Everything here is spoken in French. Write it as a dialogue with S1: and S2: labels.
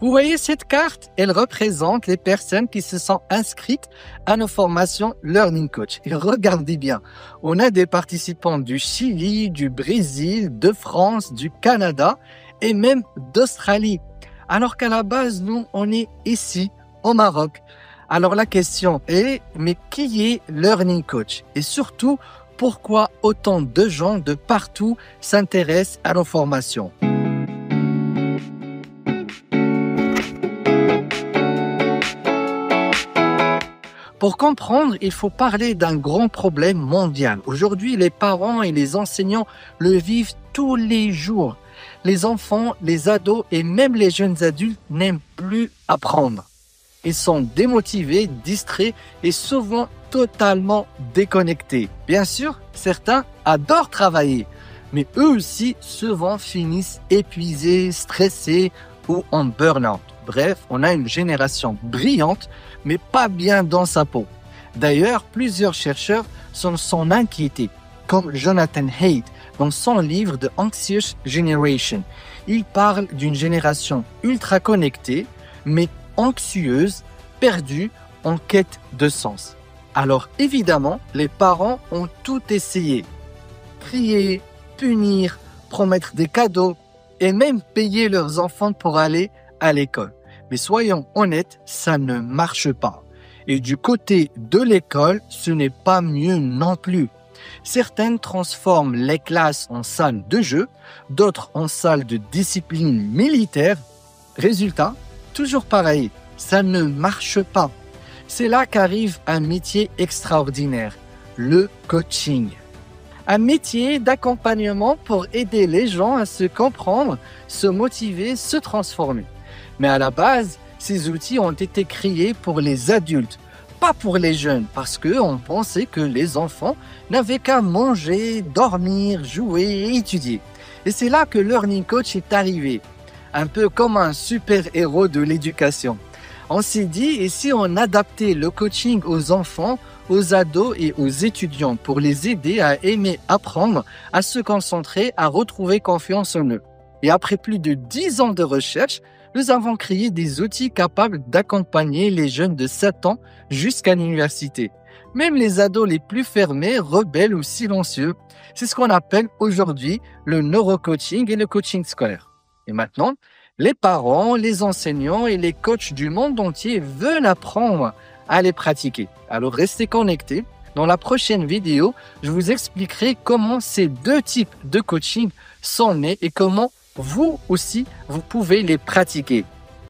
S1: Vous voyez cette carte? Elle représente les personnes qui se sont inscrites à nos formations Learning Coach. Et regardez bien, on a des participants du Chili, du Brésil, de France, du Canada et même d'Australie. Alors qu'à la base, nous, on est ici, au Maroc. Alors la question est, mais qui est Learning Coach? Et surtout, pourquoi autant de gens de partout s'intéressent à nos formations? Pour comprendre, il faut parler d'un grand problème mondial. Aujourd'hui, les parents et les enseignants le vivent tous les jours. Les enfants, les ados et même les jeunes adultes n'aiment plus apprendre. Ils sont démotivés, distraits et souvent totalement déconnectés. Bien sûr, certains adorent travailler, mais eux aussi souvent finissent épuisés, stressés ou en burn-out. Bref, on a une génération brillante, mais pas bien dans sa peau. D'ailleurs, plusieurs chercheurs sont inquiétés, comme Jonathan Haidt dans son livre The Anxious Generation. Il parle d'une génération ultra connectée, mais anxieuse, perdue, en quête de sens. Alors évidemment, les parents ont tout essayé. Crier, punir, promettre des cadeaux et même payer leurs enfants pour aller à l'école. Mais soyons honnêtes, ça ne marche pas. Et du côté de l'école, ce n'est pas mieux non plus. Certaines transforment les classes en salles de jeu, d'autres en salles de discipline militaire. Résultat, toujours pareil, ça ne marche pas. C'est là qu'arrive un métier extraordinaire, le coaching. Un métier d'accompagnement pour aider les gens à se comprendre, se motiver, se transformer. Mais à la base, ces outils ont été créés pour les adultes, pas pour les jeunes, parce qu'on pensait que les enfants n'avaient qu'à manger, dormir, jouer et étudier. Et c'est là que Learning Coach est arrivé, un peu comme un super-héros de l'éducation. On s'est dit, et si on adaptait le coaching aux enfants, aux ados et aux étudiants pour les aider à aimer apprendre, à se concentrer, à retrouver confiance en eux. Et après plus de 10 ans de recherche, nous avons créé des outils capables d'accompagner les jeunes de 7 ans jusqu'à l'université. Même les ados les plus fermés, rebelles ou silencieux. C'est ce qu'on appelle aujourd'hui le neurocoaching et le coaching scolaire. Et maintenant, les parents, les enseignants et les coachs du monde entier veulent apprendre à les pratiquer. Alors restez connectés. Dans la prochaine vidéo, je vous expliquerai comment ces deux types de coaching sont nés et comment vous aussi, vous pouvez les pratiquer.